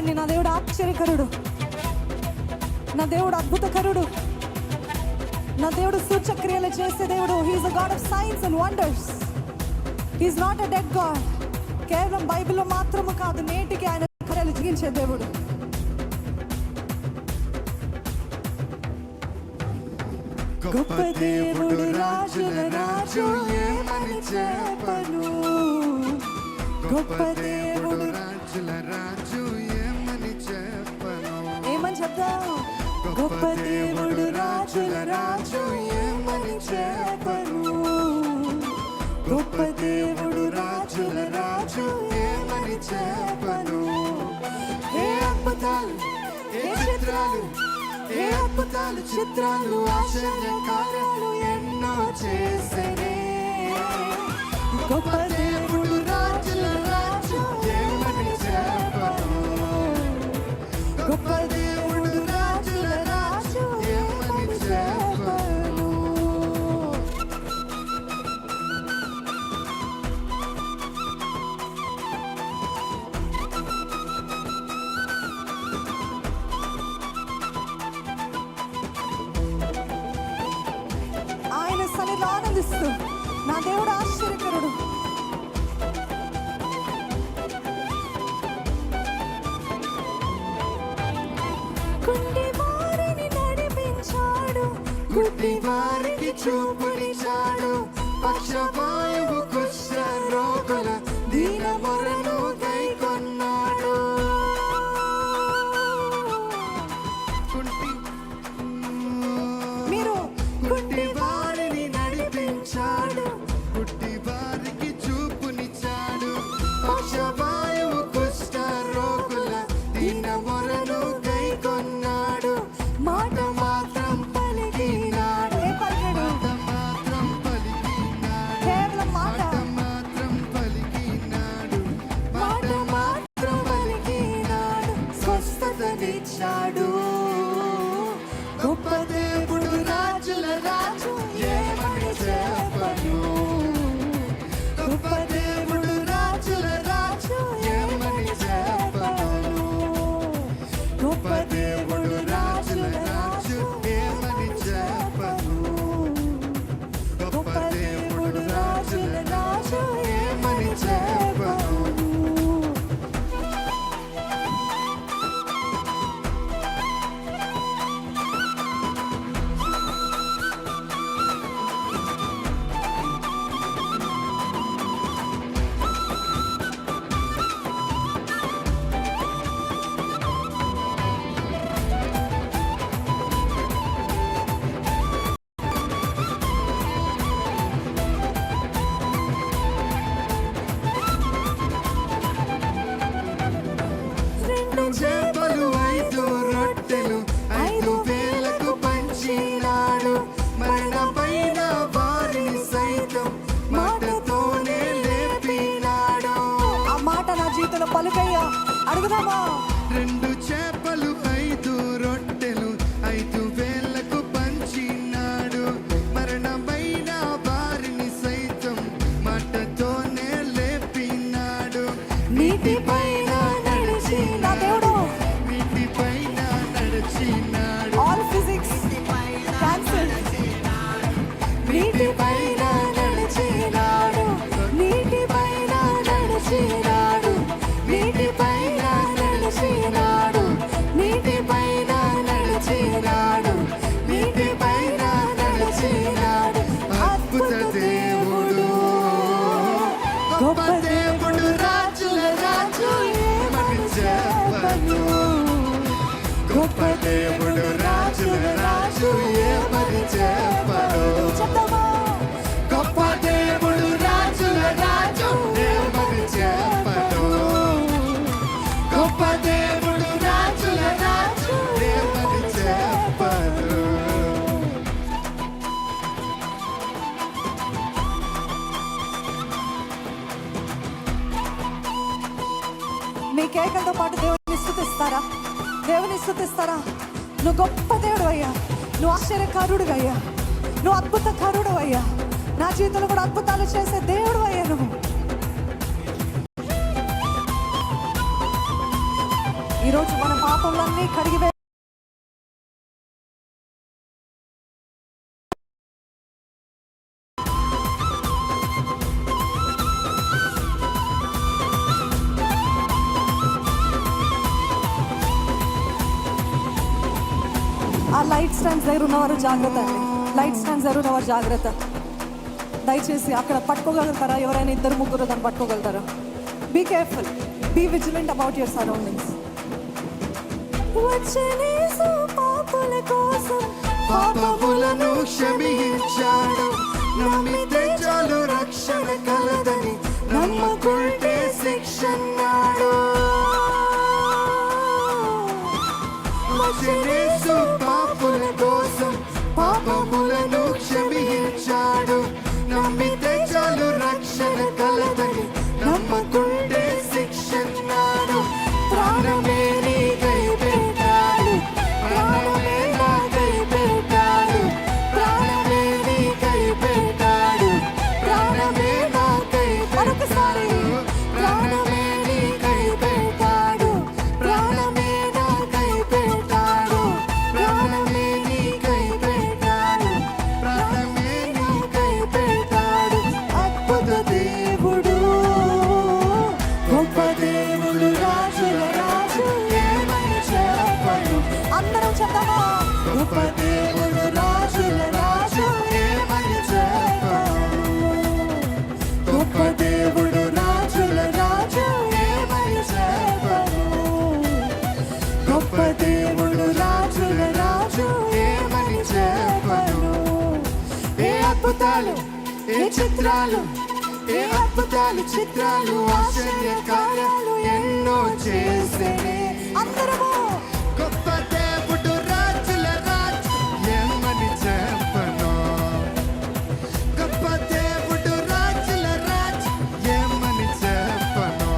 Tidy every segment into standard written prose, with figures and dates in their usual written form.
చెప్పండి, నా దేవుడు ఆశ్చర్యకరుడు, నా దేవుడు అద్భుతకరుడు, నా దేవుడు సూచక్రియలు చేసే దేవుడు. He is a god of science and wonders. He is not a dead god. కేవలం బైబిల్లో మాత్రము కాదు, నేటికి ఆయన కార్యాలు జీవించే దేవుడు. గొప్ప దేవుడు, రాజుల రాజు, ఏమని చెప్పను. గొప్ప దేవుడు, రాజుల రాజు, ఏమని చెప్పను. ఏమని చెప్తాం? గొప్ప దేవుడు, రాజుల రాజు, ఏమని చెప్పను. గొప్ప దేవుడు, రాజుల రాజు, ఏమని చెప్పను. ఏ అద్భుతాలు, ఏ చిత్రాలు, ఏ అద్భుతాలు, చిత్రాలు, ఆశ్చర్య కార్యాలు ఎన్నో చేసెనే. గొప్ప దేవుడు, రాజుల రాజు, ఏమని చెప్పను. గొప్ప దేవుడు, రాజుల రాజు, ఏమని చెప్పను. ఆయన సన్నిధిలో ఆనందిస్తూ, నా దేవుడు ఆశ్చర్యకరుడు. కుంటి వారిని నడిపించాడు, గుడ్డి వారికి చూపునిచ్చాడు, పక్షవాయువు కుష్ఠ రోగుల దీన మొరను కైకొన్నాడు. మీరు గుడ్డి వారిని నడిపించాడు, గుడ్డి వారికి చూపునిచ్చాడు, పక్షవాయువు కుష్ఠ రోగుల దీన మొరను కైకొన్నాడు. మాట మాత్రం పలికినాడు, ఏ పలికాడు? మాత్రం పలికినాడు, కేవలం మాట. మాత్రం పలికినాడు, మాట మాత్రం పలికినాడు, స్వస్థతనిచ్చాడు. గొప్ప దేవుడు, రాజుల రాజు, ఏమని చెప్పను. గొప్ప దేవుడు, రాజుల రాజు, ఏమని చెప్పను. గొప్ప దేవుడు, రాజుల రాజు, ఏమని చెప్పను. గొప్ప దేవుడు, రాజుల రాజు, ఏమని చెప్పను. రెండు చేపలు 5 రొట్టెలు 5 వేలకు పంచినాడు, మరణపైన వారిని సైతం మాటతోనే లేపినాడు. ఆ మాట నా జీవితంలో పలుకయ్యా, అడుగుదామా? 2 చేపలు 5 రొట్టెలు 5 వేలకు పంచినాడు, మరణమైన వారిని సైతం మాటతోనే లేపినాడు. నీటిపైన నడిచి, నా దేవుడు నీటిపైన నడిచినాడు, ఆల్ ఫిజిక్స్ క్యాన్సిల్. నీటిపైన నడిచినాడు, నీటిపైన నడిచినాడు, నీటిపైన నడిచినాడు, నీటిపైన నడిచినాడు, నీటిపైన నడిచినాడు. అద్భుత దేవుడు, గొప్ప దేవుడు, రాజుల రాజు, ఏమని చెప్పను. గొప్ప దేవుడు, రాజుల రాజు, ఏమని చెప్పను. చెప్తామా? గొప్ప దేవుడు, రాజుల రాజు, ఏమని చెప్పను. గొప్ప దేవుడు, రాజుల రాజు, ఏమని చెప్పను. మీ కేకలతో పాటు దేవుని స్తుతిస్తారా? దేవుని స్తుతిస్తారా? నువ్వు గొప్ప దేవుడు అయ్యా, నువ్వు ఆశ్చర్యకారుడు అయ్యా, నువ్వు అద్భుతకారుడు అయ్యా, నా జీవితంలో కూడా అద్భుతాలు చేసే దేవుడు అయ్యా నువ్వు. ఈరోజు మన పాపములన్నీ కడిగివే ఆ లైట్ స్టాండ్స్ దగ్గర ఉన్నవారు జాగ్రత్త అండి. లైట్ స్టాండ్స్ దగ్గర ఉన్నవారు జాగ్రత్త. దయచేసి అక్కడ పట్టుకోగలుగుతారా? ఎవరైనా ఇద్దరు ముగ్గురు దాన్ని పట్టుకోగలుగుతారా? Be careful, be vigilant about your surroundings. వచ్చేనేసు పాపుల కోసం పాపములను క్షమించాడు, నమ్మితే చాలు రక్షణ కలదని, నమ్మకుంటే శిక్షన్నాడు. వచ్చేనేసు పాపుల కోసం పాపములను క్షమించాడు, నమ్మితే చాలు రక్షణ కలదని, నమ్మకుంటే శిక్షన్నాడు. ప్రాణమే నీకై పెట్టాడు, ప్రాణమే నాకై పెట్టాడు, ప్రాణమే నీకై పెట్టాడు, ప్రాణమే నాకై మరొకసారి. ప్రాణమే నీకై పెట్టాడు, ప్రాణమే నాకై పెట్టాడు, ప్రాణమే నీకై పెట్టాడు, ప్రాణమే నాకై పెట్టాడు. అద్భుత దేవుడు, గొప్ప దేవుడు, రాజుల రాజు, ఏమని చెప్పను. అందరం చెప్తామా? గొప్ప దేవుడు, రాజుల రాజు, ఏమని చెప్పను. గొప్ప దేవుడు, రాజుల రాజు, ఏమని చెప్పను. గొప్ప దేవుడు, రాజుల రాజు, ఏమని చెప్పను. ఏ అద్భుతాలు, ఏ చిత్రాలు, ఏ అద్భుతాలు చిత్రాలు, ఆశ్చర్య కార్యాలు ఎన్నో చేసేనే. అందరము గొప్ప దేవుడు, రాజుల రాజు, ఏమని చెప్పను. గొప్ప దేవుడు, రాజుల రాజు, ఏమని చెప్పను.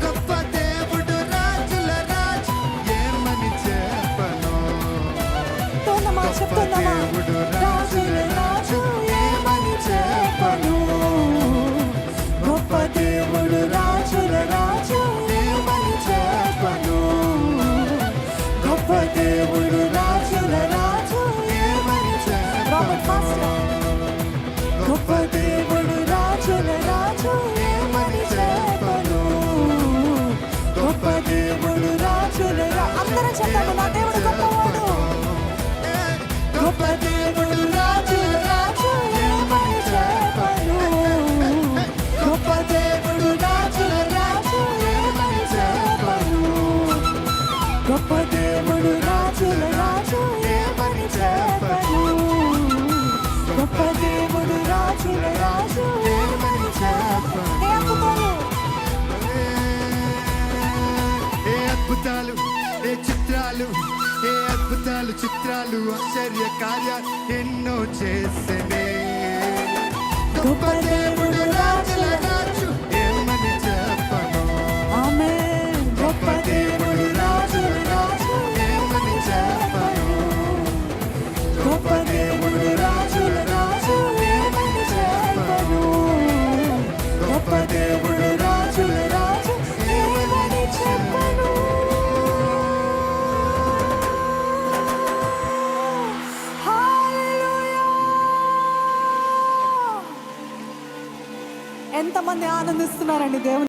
గొప్ప దేవుడు, రాజుల రాజు, ఏమని చెప్పను. తోనమా గొప్ప చెప్తున్నామా? దేవుడు, రాజుల రాజు, ఏమని చెప్పను. గొప్ప దేవుడు, రాజుల రాజు, ఏమని చెప్పను. గొప్ప దేవుడు, రాజుల రాజు, ఏమని రాబర్ట్ చెప్పను. మాస్టర్. గొప్ప దేవుడు, రాజుల రాజు, ఏమని చెప్పను. గొప్ప దేవుడు, రాజుల రాజు, అందరం చెప్తాము, నా దేవుడు గొప్పవాడు. గొప్ప దేవుడు, రాజుల రాజు, ఏమని చెప్పను. గొప్ప దేవుడు, రాజుల రాజు, ఏమని చెప్పను. గొప్ప దేవుడు, రాజుల రాజు, ఏమని చెప్పను. గొప్ప దేవుడు, రాజుల రాజు, ఏమని చెప్పను. ఏ అద్భుతాలు, ఏ అద్భుతాలు, ఏ చిత్రాలు, ఏ అద్భుతాలు చిత్రాలు, ఆశ్చర్య కార్యాలు ఎన్నో చేసనే. గొప్ప దేవుడు, రాజుల రాజు, ఏమని చెప్పను. ఆమేన్. గొప్ప దేవుడు, రాజుల రాజు, ఏమని చెప్పను. గొప్ప దేవుడు, రాజుల రాజు, ఏమని చెప్పను. గొప్ప దేవుడు, రాజుల రాజు, ఏమని చెప్పను. హల్లెలూయా. ఎంతమంది ఆనందిస్తున్నారండి దేవుని